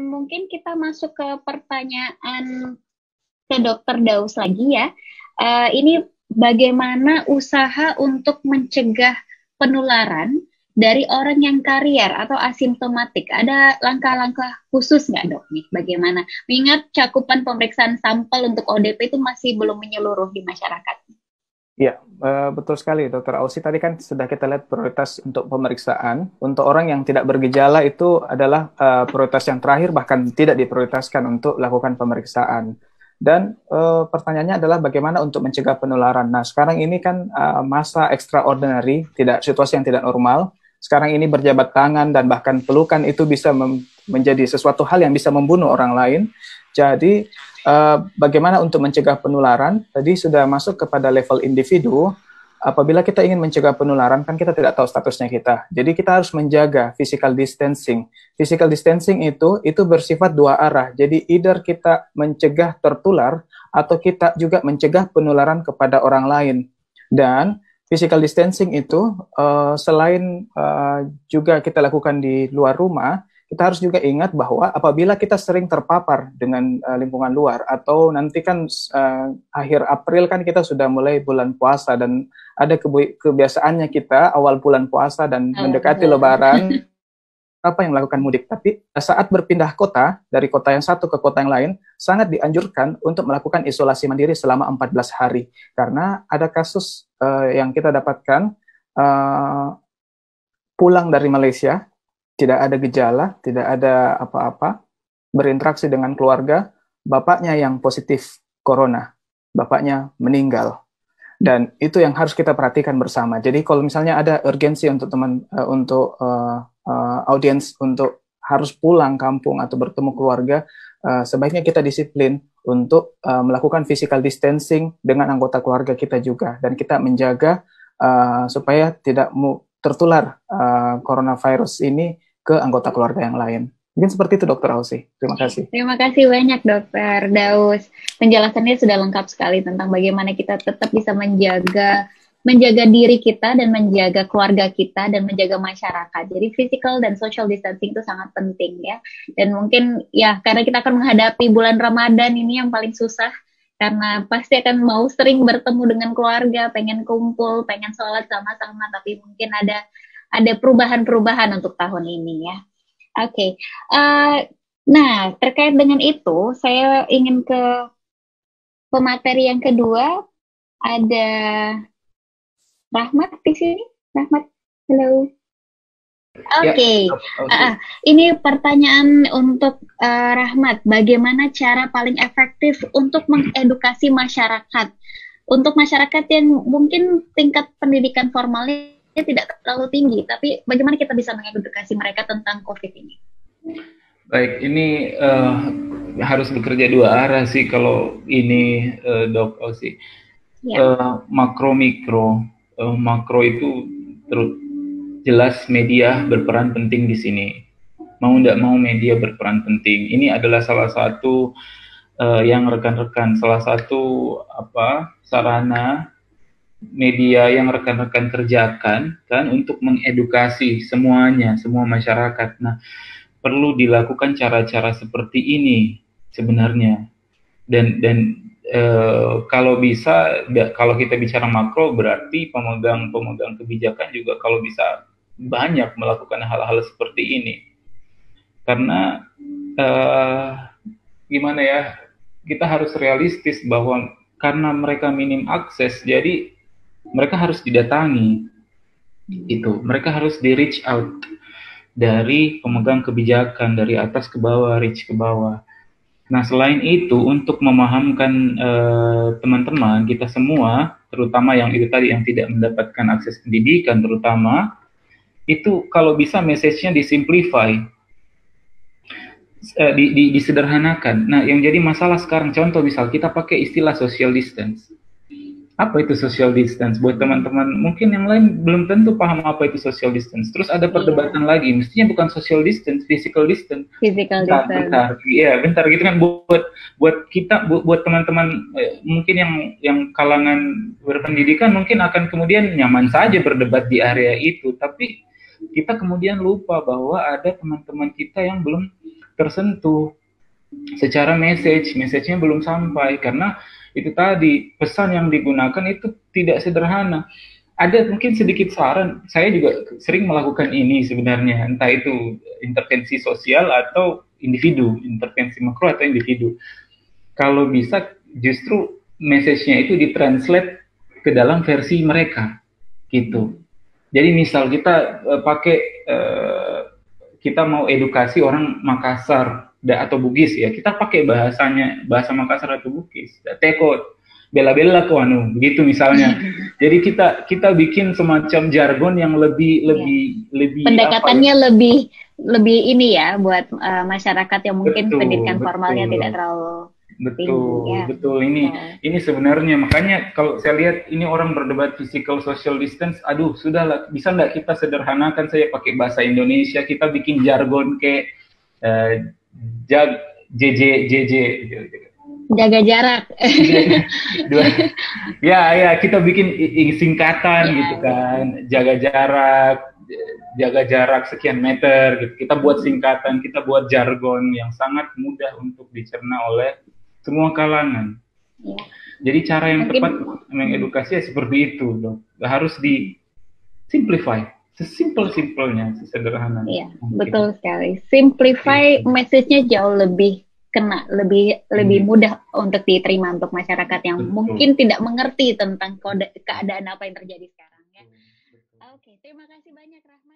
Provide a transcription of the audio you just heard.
Mungkin kita masuk ke pertanyaan ke Dokter Daus lagi ya. Ini bagaimana usaha untuk mencegah penularan dari orang yang karier atau asimptomatik? Ada langkah-langkah khusus nggak dok nih? Bagaimana? Mengingat cakupan pemeriksaan sampel untuk ODP itu masih belum menyeluruh di masyarakat. Ya, betul sekali Dokter Ausi. Tadi kan sudah kita lihat prioritas untuk pemeriksaan. Untuk orang yang tidak bergejala itu adalah prioritas yang terakhir, bahkan tidak diprioritaskan untuk lakukan pemeriksaan. Dan pertanyaannya adalah bagaimana untuk mencegah penularan. Nah, sekarang ini kan masa extraordinary, situasi yang tidak normal. Sekarang ini berjabat tangan dan bahkan pelukan itu bisa menjadi sesuatu hal yang bisa membunuh orang lain. Jadi, bagaimana untuk mencegah penularan? Tadi sudah masuk kepada level individu. Apabila kita ingin mencegah penularan, kan kita tidak tahu statusnya kita. Jadi kita harus menjaga physical distancing. Physical distancing itu bersifat dua arah. Jadi either kita mencegah tertular atau kita juga mencegah penularan kepada orang lain. Dan physical distancing itu selain juga kita lakukan di luar rumah, kita harus juga ingat bahwa apabila kita sering terpapar dengan lingkungan luar, atau nanti kan akhir April kan kita sudah mulai bulan puasa, dan ada kebiasaannya kita awal bulan puasa dan mendekati Lebaran, apa yang melakukan mudik. Tapi saat berpindah kota, dari kota yang satu ke kota yang lain, sangat dianjurkan untuk melakukan isolasi mandiri selama 14 hari. Karena ada kasus yang kita dapatkan, pulang dari Malaysia, tidak ada gejala, tidak ada apa-apa, berinteraksi dengan keluarga, bapaknya yang positif corona, bapaknya meninggal. Dan itu yang harus kita perhatikan bersama. Jadi kalau misalnya ada urgensi untuk audiens untuk harus pulang kampung atau bertemu keluarga, sebaiknya kita disiplin untuk melakukan physical distancing dengan anggota keluarga kita juga, dan kita menjaga supaya tidak tertular coronavirus ini ke anggota keluarga yang lain. Mungkin seperti itu Dokter Ausi. Terima kasih. Terima kasih banyak Dokter Daus. Penjelasannya sudah lengkap sekali tentang bagaimana kita tetap bisa menjaga diri kita dan menjaga keluarga kita dan menjaga masyarakat. Jadi physical dan social distancing itu sangat penting ya. Dan mungkin ya karena kita akan menghadapi bulan Ramadan ini yang paling susah, karena pasti akan mau sering bertemu dengan keluarga, pengen kumpul, pengen sholat sama-sama, tapi mungkin ada perubahan-perubahan untuk tahun ini ya. Oke. Nah, terkait dengan itu, saya ingin ke pemateri yang kedua. Ada Rahmat di sini. Rahmat, halo. Oke. Ini pertanyaan untuk Rahmat. Bagaimana cara paling efektif untuk mengedukasi masyarakat? Untuk masyarakat yang mungkin tingkat pendidikan formalnya tidak terlalu tinggi, tapi bagaimana kita bisa mengedukasi mereka tentang COVID ini? Baik, ini harus bekerja dua arah sih kalau ini Dok Ausi. Ya. Makro mikro. Makro itu jelas media berperan penting di sini. Mau tidak mau media berperan penting. Ini adalah salah satu yang rekan-rekan, salah satu sarana media yang rekan-rekan kerjakan kan untuk mengedukasi semuanya, semua masyarakat. Nah, perlu dilakukan cara-cara seperti ini sebenarnya. Dan kalau bisa, kalau kita bicara makro berarti pemegang kebijakan juga kalau bisa banyak melakukan hal-hal seperti ini. Karena gimana ya, kita harus realistis bahwa karena mereka minim akses, jadi mereka harus didatangi, mereka harus di reach out dari pemegang kebijakan dari atas ke bawah, reach ke bawah. Nah, selain itu untuk memahamkan teman-teman kita semua, terutama yang itu tadi yang tidak mendapatkan akses pendidikan, terutama itu kalau bisa message-nya disimplify, disederhanakan. Nah, yang jadi masalah sekarang, contoh misal kita pakai istilah social distance. Apa itu social distance? Buat teman-teman, mungkin yang lain belum tentu paham apa itu social distance. Terus ada perdebatan lagi, mestinya bukan social distance, physical distance. Bentar gitu kan, buat kita, buat teman-teman mungkin yang kalangan berpendidikan mungkin akan kemudian nyaman saja berdebat di area itu, tapi kita kemudian lupa bahwa ada teman-teman kita yang belum tersentuh secara message-nya belum sampai, karena itu tadi pesan yang digunakan itu tidak sederhana. Ada mungkin sedikit saran, saya juga sering melakukan ini sebenarnya, entah itu intervensi sosial atau individu, intervensi makro atau individu. Kalau bisa justru message-nya itu ditranslate ke dalam versi mereka, gitu. Jadi misal kita kita mau edukasi orang Makassar atau Bugis ya, kita pakai bahasa Makassar atau Bugis. Tekot, bela-bela ko anu, begitu misalnya. Jadi kita bikin semacam jargon yang lebih pendekatannya lebih ini ya buat masyarakat yang mungkin pendidikan formalnya tidak terlalu betul. Ini sebenarnya makanya kalau saya lihat ini orang berdebat physical social distance, aduh sudahlah, bisa nggak kita sederhanakan saya pakai bahasa Indonesia, kita bikin jargon kayak JJ jaga jarak. ya kita bikin singkatan gitu kan, jaga jarak sekian meter gitu. Kita buat singkatan, kita buat jargon yang sangat mudah untuk dicerna oleh semua kalangan. Ya. Jadi cara yang tepat mengedukasi seperti itu, dok. Harus di simplify, sesimpel-simpelnya, sesederhana. Iya, betul sekali. Simplify, message-nya jauh lebih kena, lebih mudah untuk diterima untuk masyarakat yang mungkin tidak mengerti tentang keadaan apa yang terjadi sekarang. Ya. Oke, terima kasih banyak, Rahmat.